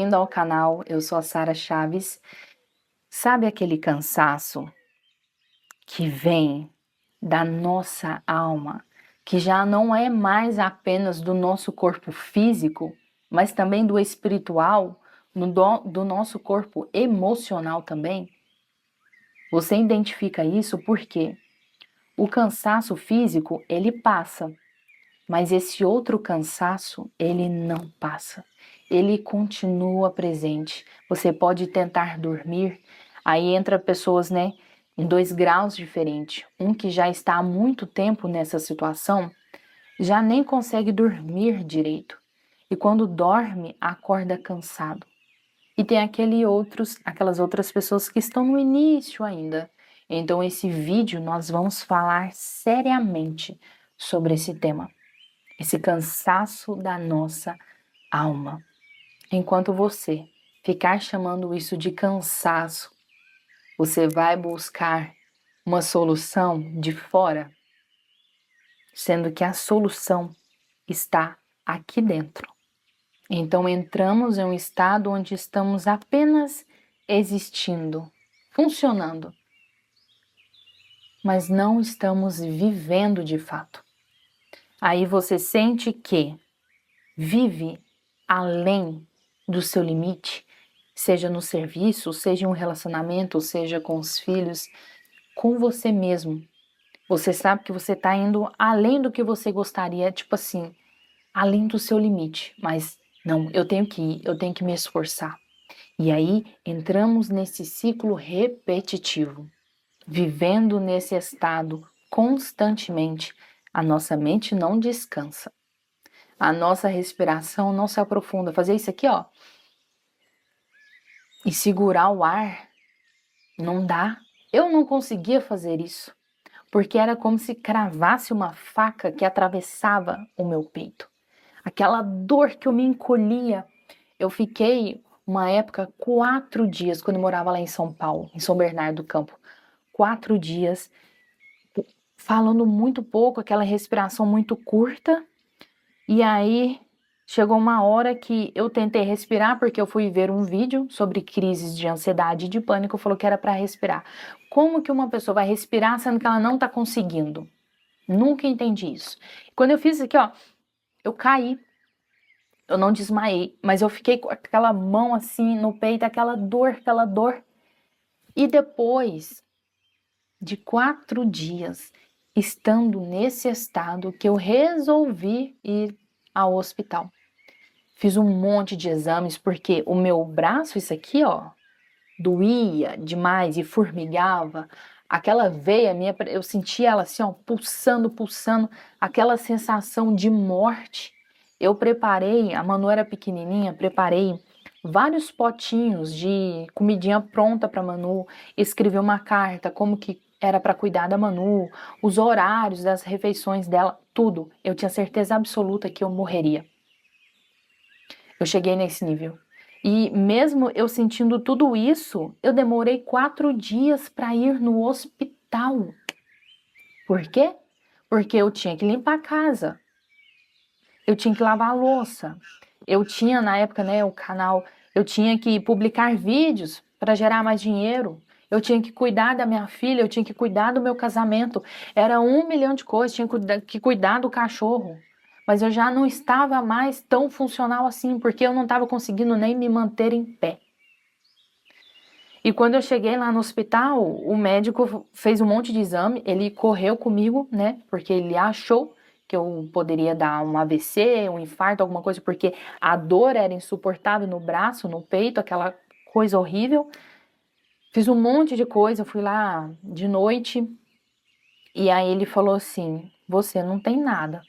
Bem-vindo ao canal, eu sou a Sara Chaves. Sabe aquele cansaço que vem da nossa alma, que já não é mais apenas do nosso corpo físico, mas também do espiritual, do nosso corpo emocional também? Você identifica isso porque o cansaço físico, ele passa, mas esse outro cansaço, ele não passa. Ele continua presente. Você pode tentar dormir, aí entra pessoas, né, em 2 graus diferentes. Um que já está há muito tempo nessa situação, já nem consegue dormir direito. E quando dorme, acorda cansado. E tem aquelas outras pessoas que estão no início ainda. Então, esse vídeo nós vamos falar seriamente sobre esse tema. Esse cansaço da nossa alma. Enquanto você ficar chamando isso de cansaço, você vai buscar uma solução de fora, sendo que a solução está aqui dentro. Então entramos em um estado onde estamos apenas existindo, funcionando, mas não estamos vivendo de fato. Aí você sente que vive além do seu limite, seja no serviço, seja em um relacionamento, seja com os filhos, com você mesmo. Você sabe que você está indo além do que você gostaria, tipo assim, além do seu limite. Mas não, eu tenho que ir, eu tenho que me esforçar. E aí entramos nesse ciclo repetitivo, vivendo nesse estado constantemente. A nossa mente não descansa. A nossa respiração não se aprofunda. Fazer isso aqui, ó, e segurar o ar, não dá. Eu não conseguia fazer isso, porque era como se cravasse uma faca que atravessava o meu peito. Aquela dor que eu me encolhia. Eu fiquei uma época 4 dias, quando eu morava lá em São Paulo, em São Bernardo do Campo. 4 dias, falando muito pouco, aquela respiração muito curta. E aí chegou uma hora que eu tentei respirar, porque eu fui ver um vídeo sobre crises de ansiedade e de pânico, falou que era para respirar. Como que uma pessoa vai respirar sendo que ela não está conseguindo? Nunca entendi isso. Quando eu fiz isso aqui, ó, eu caí. Eu não desmaiei, mas eu fiquei com aquela mão assim no peito, aquela dor. E depois de 4 dias estando nesse estado, que eu resolvi ir ao hospital. Fiz um monte de exames, porque o meu braço, isso aqui, ó, doía demais e formigava. Aquela veia minha, eu sentia ela assim, ó, pulsando, aquela sensação de morte. Eu preparei, a Manu era pequenininha, preparei vários potinhos de comidinha pronta para Manu, escrevi uma carta, como que era para cuidar da Manu, os horários das refeições dela, tudo. Eu tinha certeza absoluta que eu morreria. Eu cheguei nesse nível. E mesmo eu sentindo tudo isso, eu demorei 4 dias para ir no hospital. Por quê? Porque eu tinha que limpar a casa, eu tinha que lavar a louça, eu tinha na época, né, o canal, eu tinha que publicar vídeos para gerar mais dinheiro, eu tinha que cuidar da minha filha, eu tinha que cuidar do meu casamento, era 1 milhão de coisas, tinha que cuidar do cachorro. Mas eu já não estava mais tão funcional assim, porque eu não estava conseguindo nem me manter em pé. E quando eu cheguei lá no hospital, o médico fez um monte de exame, ele correu comigo, né? Porque ele achou que eu poderia dar um AVC, um infarto, alguma coisa, porque a dor era insuportável no braço, no peito, aquela coisa horrível. Fiz um monte de coisa, fui lá de noite, e aí ele falou assim: você não tem nada.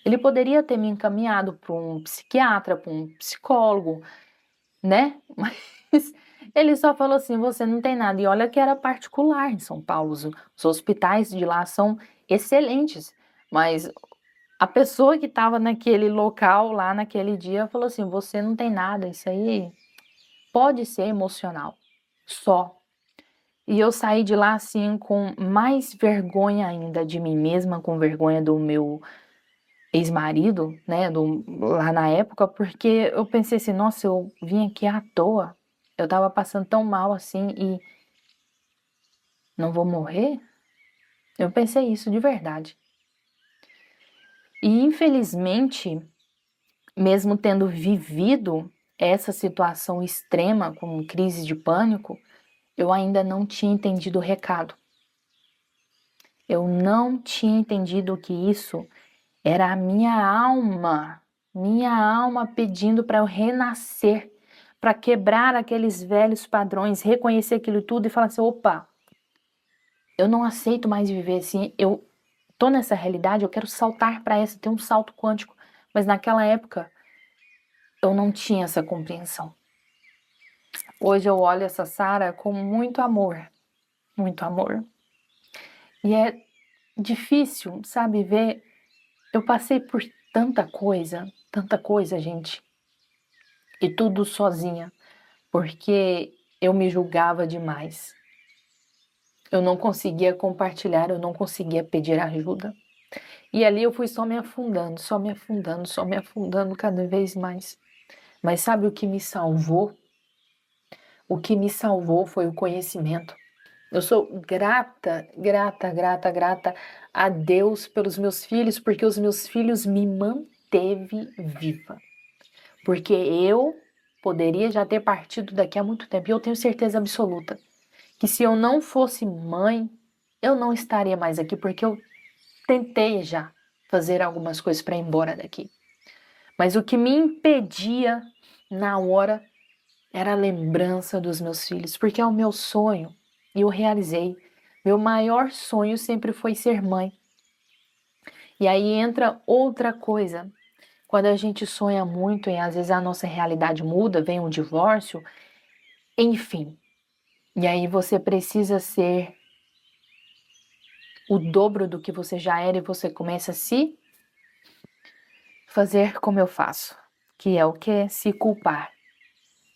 Ele poderia ter me encaminhado para um psiquiatra, para um psicólogo, né? Mas ele só falou assim: você não tem nada. E olha que era particular em São Paulo. Os hospitais de lá são excelentes. Mas a pessoa que estava naquele local, lá naquele dia, falou assim: você não tem nada. Isso aí pode ser emocional. Só. E eu saí de lá assim com mais vergonha ainda de mim mesma, com vergonha do meu ex-marido, né, lá na época, porque eu pensei assim, nossa, eu vim aqui à toa, eu tava passando tão mal assim e não vou morrer? Eu pensei isso de verdade. E infelizmente, mesmo tendo vivido essa situação extrema com crise de pânico, eu ainda não tinha entendido o recado. Eu não tinha entendido que isso era a minha alma pedindo para eu renascer, para quebrar aqueles velhos padrões, reconhecer aquilo tudo e falar assim: opa, eu não aceito mais viver assim, eu tô nessa realidade, eu quero saltar para essa, ter um salto quântico. Mas naquela época eu não tinha essa compreensão. Hoje eu olho essa Sara com muito amor, muito amor. E é difícil, sabe, ver. Eu passei por tanta coisa, gente. E tudo sozinha, porque eu me julgava demais. Eu não conseguia compartilhar, eu não conseguia pedir ajuda. E ali eu fui só me afundando, só me afundando, só me afundando cada vez mais. Mas sabe o que me salvou? O que me salvou foi o conhecimento. Eu sou grata, grata, grata, grata a Deus pelos meus filhos, porque os meus filhos me manteve viva. Porque eu poderia já ter partido daqui há muito tempo. E eu tenho certeza absoluta que se eu não fosse mãe, eu não estaria mais aqui, porque eu tentei já fazer algumas coisas para ir embora daqui. Mas o que me impedia na hora era a lembrança dos meus filhos, porque é o meu sonho e eu realizei. Meu maior sonho sempre foi ser mãe. E aí entra outra coisa. Quando a gente sonha muito e às vezes a nossa realidade muda, vem um divórcio, enfim. E aí você precisa ser o dobro do que você já era e você começa a se fazer como eu faço, que é o que? Se culpar.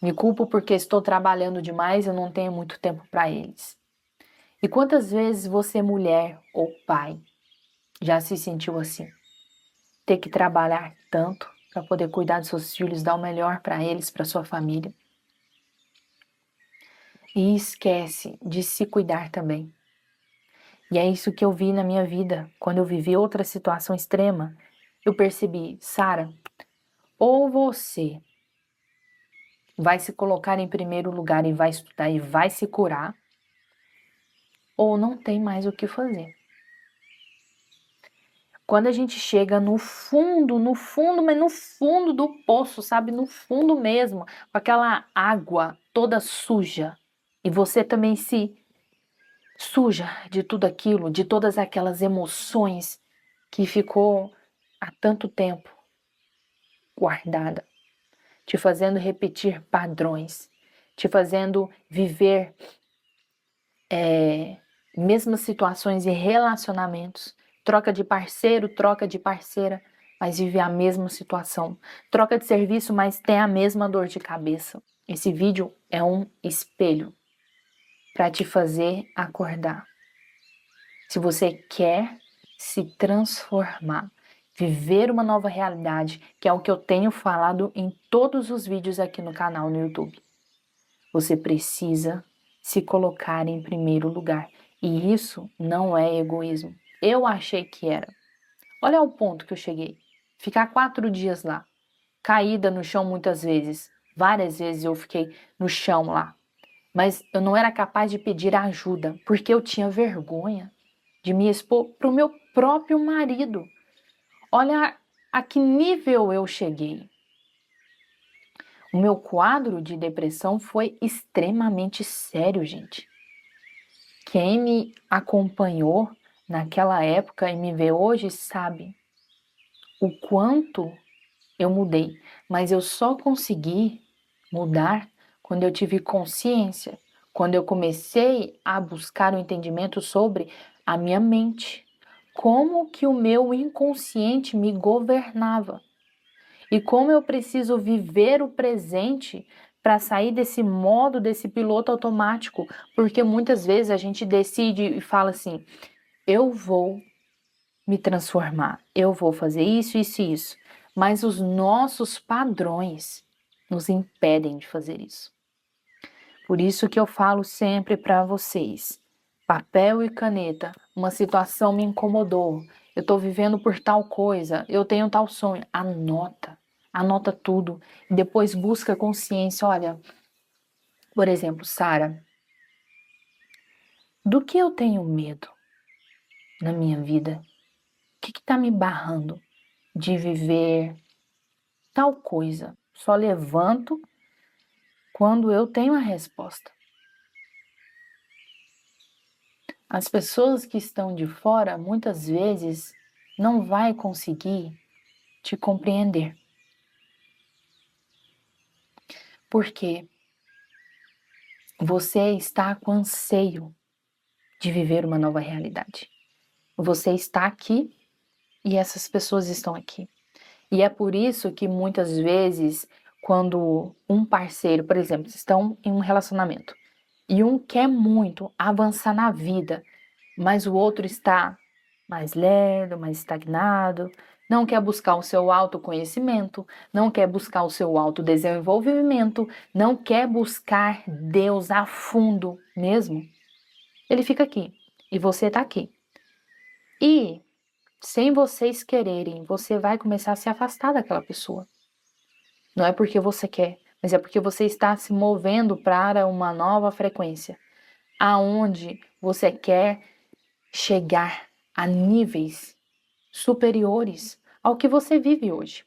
Me culpo porque estou trabalhando demais, eu não tenho muito tempo para eles. E quantas vezes você, mulher ou pai, já se sentiu assim? Ter que trabalhar tanto para poder cuidar dos seus filhos, dar o melhor para eles, para sua família. E esquece de se cuidar também. E é isso que eu vi na minha vida. Quando eu vivi outra situação extrema, eu percebi, Sara, ou você vai se colocar em primeiro lugar e vai estudar e vai se curar, ou não tem mais o que fazer. Quando a gente chega no fundo, mas no fundo do poço, sabe? No fundo mesmo, com aquela água toda suja, e você também se suja de tudo aquilo, de todas aquelas emoções que ficou há tanto tempo guardada, te fazendo repetir padrões, te fazendo viver mesmas situações e relacionamentos, troca de parceiro, troca de parceira, mas vive a mesma situação, troca de serviço, mas tem a mesma dor de cabeça. Esse vídeo é um espelho para te fazer acordar. Se você quer se transformar, viver uma nova realidade, que é o que eu tenho falado em todos os vídeos aqui no canal no YouTube, você precisa se colocar em primeiro lugar. E isso não é egoísmo. Eu achei que era. Olha o ponto que eu cheguei. Ficar 4 dias lá, caída no chão muitas vezes. Várias vezes eu fiquei no chão lá. Mas eu não era capaz de pedir ajuda, porque eu tinha vergonha de me expor para o meu próprio marido. Olha a que nível eu cheguei. O meu quadro de depressão foi extremamente sério, gente. Quem me acompanhou naquela época e me vê hoje sabe o quanto eu mudei, mas eu só consegui mudar quando eu tive consciência, quando eu comecei a buscar o entendimento sobre a minha mente, como que o meu inconsciente me governava e como eu preciso viver o presente para sair desse modo, desse piloto automático, porque muitas vezes a gente decide e fala assim: eu vou me transformar. Eu vou fazer isso, isso e isso. Mas os nossos padrões nos impedem de fazer isso. Por isso que eu falo sempre para vocês, papel e caneta, uma situação me incomodou, eu estou vivendo por tal coisa, eu tenho tal sonho, anota tudo, e depois busca consciência. Olha, por exemplo, Sara, do que eu tenho medo na minha vida? O que está me barrando de viver tal coisa? Só levanto quando eu tenho a resposta. As pessoas que estão de fora muitas vezes não vai conseguir te compreender. Porque você está com anseio de viver uma nova realidade. Você está aqui e essas pessoas estão aqui. E é por isso que muitas vezes, quando um parceiro, por exemplo, estão em um relacionamento e um quer muito avançar na vida, mas o outro está mais lerdo, mais estagnado, não quer buscar o seu autoconhecimento, não quer buscar o seu autodesenvolvimento, não quer buscar Deus a fundo mesmo, ele fica aqui e você está aqui. E sem vocês quererem, você vai começar a se afastar daquela pessoa. Não é porque você quer, mas é porque você está se movendo para uma nova frequência, aonde você quer chegar a níveis superiores ao que você vive hoje.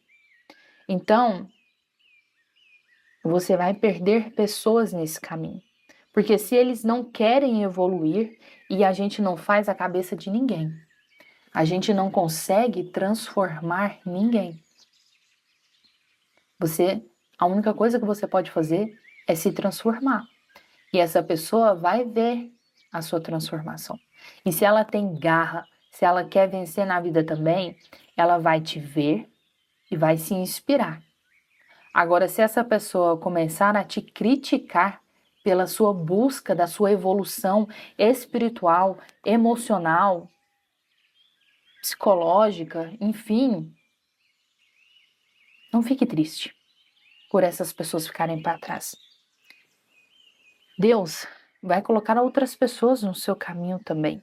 Então, você vai perder pessoas nesse caminho. Porque se eles não querem evoluir, e a gente não faz a cabeça de ninguém, a gente não consegue transformar ninguém. A única coisa que você pode fazer é se transformar. E essa pessoa vai ver a sua transformação. E se ela tem garra, se ela quer vencer na vida também, ela vai te ver e vai se inspirar. Agora, se essa pessoa começar a te criticar pela sua busca da sua evolução espiritual, emocional, psicológica, enfim, não fique triste por essas pessoas ficarem para trás. Deus vai colocar outras pessoas no seu caminho também.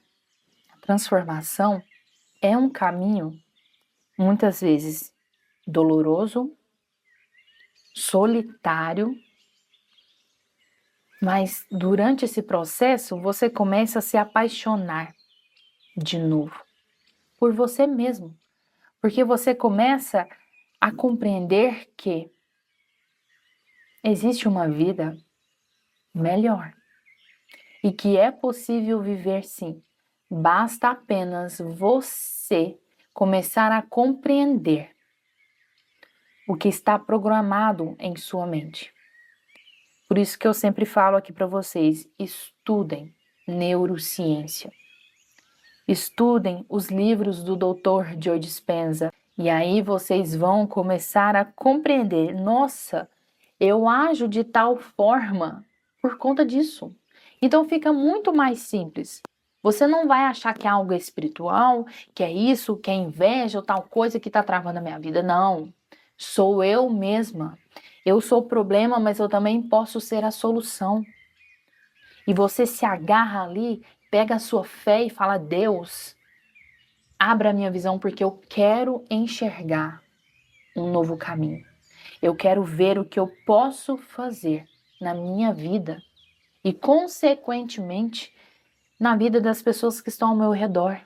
A transformação é um caminho, muitas vezes, doloroso, solitário, mas durante esse processo você começa a se apaixonar de novo por você mesmo, porque você começa a compreender que existe uma vida melhor e que é possível viver sim. Basta apenas você começar a compreender o que está programado em sua mente. Por isso que eu sempre falo aqui para vocês, estudem neurociência. Estudem os livros do Dr. Joe Dispenza e aí vocês vão começar a compreender, nossa, eu ajo de tal forma por conta disso. Então fica muito mais simples. Você não vai achar que é algo espiritual, que é isso, que é inveja ou tal coisa que está travando a minha vida. Não, sou eu mesma. Eu sou o problema, mas eu também posso ser a solução. E você se agarra ali, pega a sua fé e fala, Deus, abra a minha visão porque eu quero enxergar um novo caminho. Eu quero ver o que eu posso fazer na minha vida e, consequentemente, na vida das pessoas que estão ao meu redor.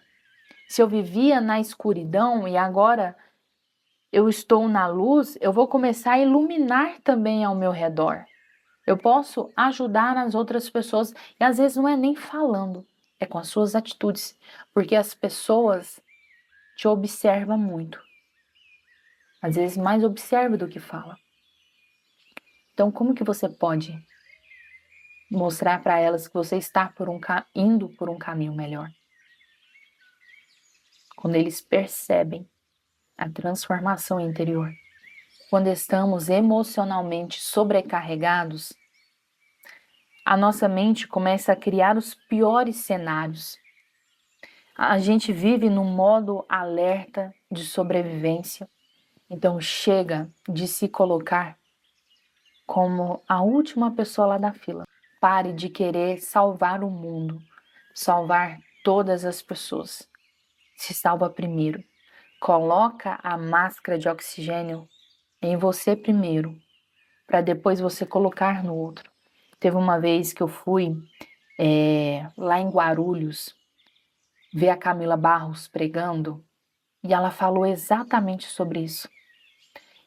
Se eu vivia na escuridão e agora eu estou na luz, eu vou começar a iluminar também ao meu redor. Eu posso ajudar as outras pessoas e às vezes não é nem falando, é com as suas atitudes, porque as pessoas te observam muito. Às vezes mais observa do que fala. Então, como que você pode mostrar para elas que você está indo por um caminho melhor? Quando eles percebem a transformação interior. Quando estamos emocionalmente sobrecarregados, a nossa mente começa a criar os piores cenários. A gente vive num modo alerta de sobrevivência. Então chega de se colocar como a última pessoa lá da fila. Pare de querer salvar o mundo, salvar todas as pessoas. Se salva primeiro. Coloca a máscara de oxigênio em você primeiro, para depois você colocar no outro. Teve uma vez que eu fui lá em Guarulhos ver a Camila Barros pregando e ela falou exatamente sobre isso.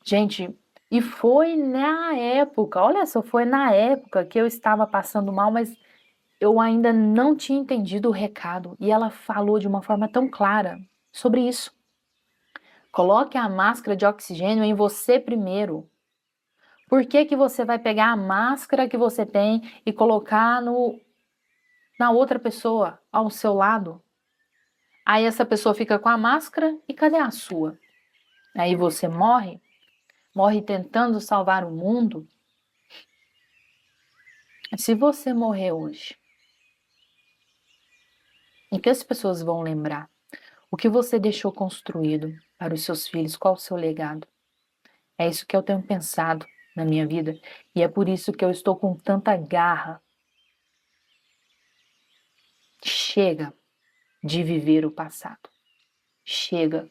Gente, e foi na época, olha só, foi na época que eu estava passando mal, mas eu ainda não tinha entendido o recado. E ela falou de uma forma tão clara sobre isso. Coloque a máscara de oxigênio em você primeiro. Por que que você vai pegar a máscara que você tem e colocar na outra pessoa, ao seu lado? Aí essa pessoa fica com a máscara e cadê a sua? Aí você morre tentando salvar o mundo. Se você morrer hoje, o que as pessoas vão lembrar? O que você deixou construído para os seus filhos? Qual o seu legado? É isso que eu tenho pensado na minha vida e é por isso que eu estou com tanta garra. Chega de viver o passado. Chega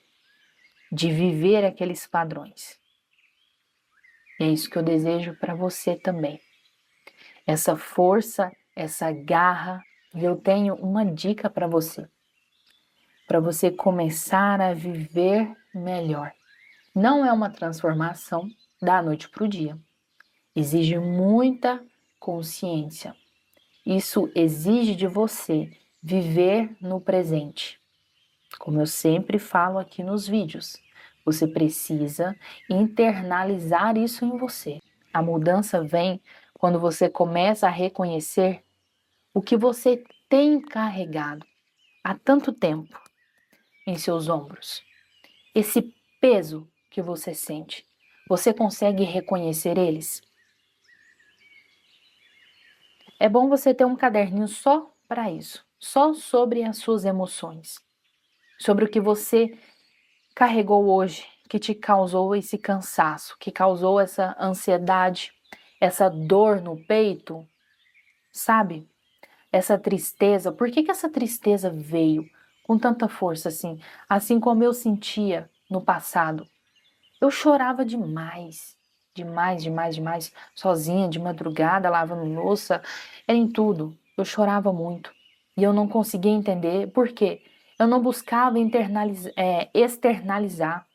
de viver aqueles padrões. E é isso que eu desejo para você também. Essa força, essa garra. E eu tenho uma dica para você começar a viver melhor. Não é uma transformação da noite para o dia. Exige muita consciência. Isso exige de você viver no presente. Como eu sempre falo aqui nos vídeos, você precisa internalizar isso em você. A mudança vem quando você começa a reconhecer o que você tem carregado há tanto tempo em seus ombros. Esse peso que você sente, você consegue reconhecer eles? É bom você ter um caderninho só para isso, só sobre as suas emoções, sobre o que você carregou hoje, que te causou esse cansaço, que causou essa ansiedade, essa dor no peito, sabe? Essa tristeza. Por que que essa tristeza veio com tanta força assim? Assim como eu sentia no passado. Eu chorava demais, demais, demais, demais, sozinha, de madrugada, lavando louça, era em tudo. Eu chorava muito e eu não conseguia entender por quê. Eu não buscava externalizar.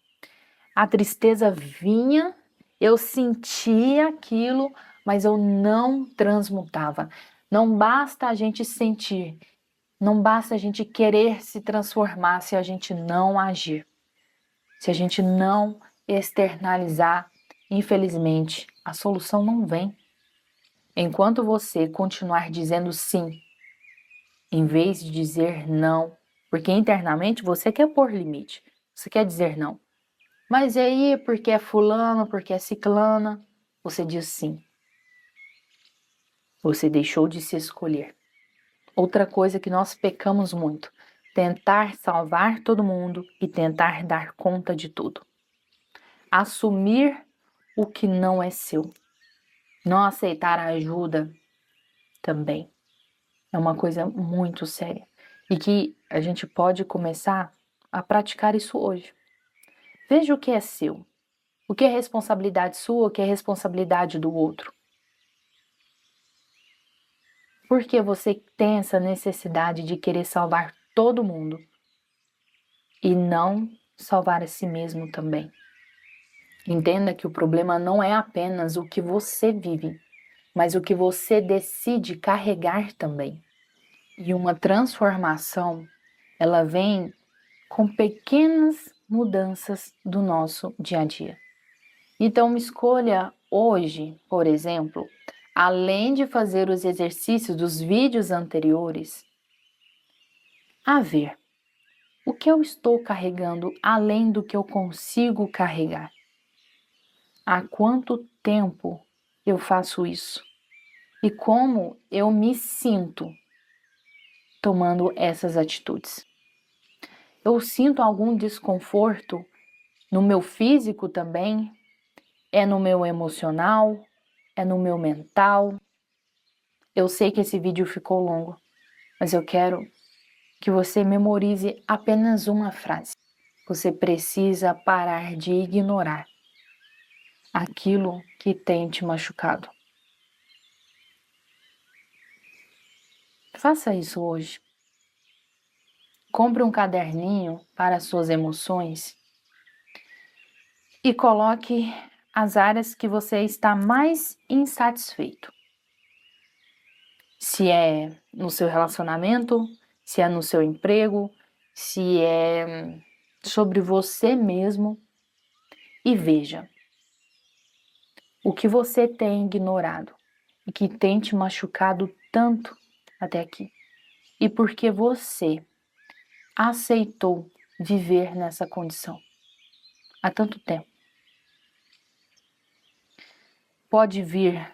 A tristeza vinha, eu sentia aquilo, mas eu não transmutava. Não basta a gente sentir, não basta a gente querer se transformar se a gente não agir. Se a gente não externalizar, infelizmente, a solução não vem. Enquanto você continuar dizendo sim, em vez de dizer não, porque internamente você quer pôr limite, você quer dizer não. Mas e aí, porque é fulano, porque é ciclana, você diz sim. Você deixou de se escolher. Outra coisa que nós pecamos muito, tentar salvar todo mundo e tentar dar conta de tudo. Assumir o que não é seu. Não aceitar a ajuda também é uma coisa muito séria e que a gente pode começar a praticar isso hoje. Veja o que é seu, o que é responsabilidade sua, o que é responsabilidade do outro. Por que você tem essa necessidade de querer salvar todo mundo e não salvar a si mesmo também? Entenda que o problema não é apenas o que você vive, mas o que você decide carregar também. E uma transformação, ela vem com pequenas mudanças do nosso dia a dia. Então, escolha hoje, por exemplo, além de fazer os exercícios dos vídeos anteriores, a ver o que eu estou carregando além do que eu consigo carregar. Há quanto tempo eu faço isso? E como eu me sinto tomando essas atitudes? Eu sinto algum desconforto no meu físico também, é no meu emocional, é no meu mental. Eu sei que esse vídeo ficou longo, mas eu quero que você memorize apenas uma frase. Você precisa parar de ignorar aquilo que tem te machucado. Faça isso hoje. Compre um caderninho para as suas emoções e coloque as áreas que você está mais insatisfeito. Se é no seu relacionamento, se é no seu emprego, se é sobre você mesmo. E veja o que você tem ignorado e que tem te machucado tanto até aqui. E por que você aceitou viver nessa condição há tanto tempo. Pode vir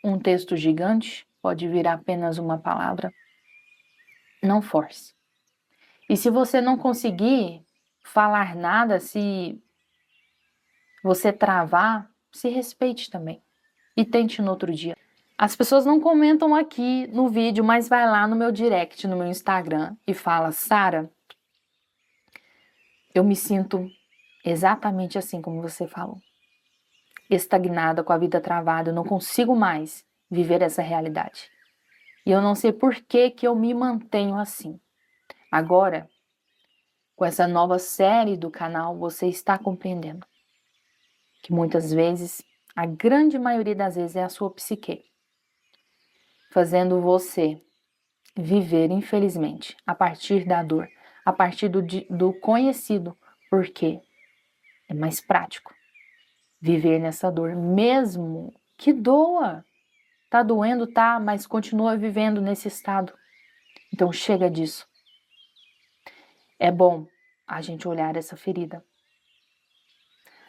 um texto gigante, pode vir apenas uma palavra. Não force. E se você não conseguir falar nada, se você travar, se respeite também. E tente no outro dia. As pessoas não comentam aqui no vídeo, mas vai lá no meu direct, no meu Instagram e fala: Sara, eu me sinto exatamente assim como você falou. Estagnada, com a vida travada, eu não consigo mais viver essa realidade. E eu não sei por que eu me mantenho assim. Agora, com essa nova série do canal, você está compreendendo que muitas vezes, a grande maioria das vezes, é a sua psique, fazendo você viver, infelizmente, a partir da dor, a partir do conhecido, porque é mais prático viver nessa dor, mesmo que doa. Tá doendo, tá, mas continua vivendo nesse estado. Então chega disso. É bom a gente olhar essa ferida.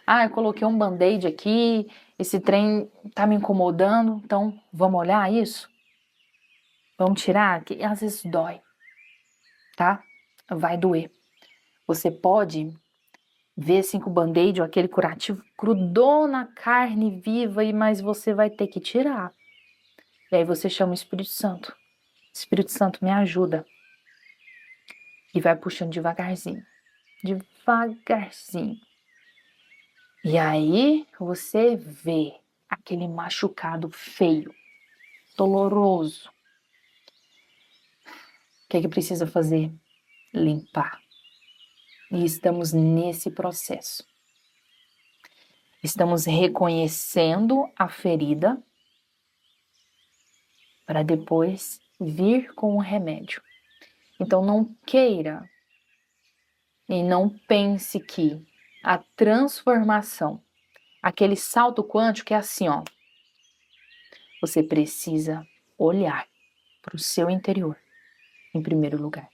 Ah, eu coloquei um band-aid aqui, esse trem tá me incomodando, então vamos olhar isso? Vamos tirar? Que às vezes dói, tá? Vai doer. Você pode ver assim que o band-aid ou aquele curativo grudou na carne viva, mas você vai ter que tirar. E aí você chama o Espírito Santo. Espírito Santo, me ajuda. E vai puxando devagarzinho. Devagarzinho. E aí você vê aquele machucado feio, doloroso. O que é que precisa fazer? Limpar. E estamos nesse processo. Estamos reconhecendo a ferida para depois vir com o remédio. Então não queira e não pense que a transformação, aquele salto quântico é assim, ó. Você precisa olhar para o seu interior, em primeiro lugar.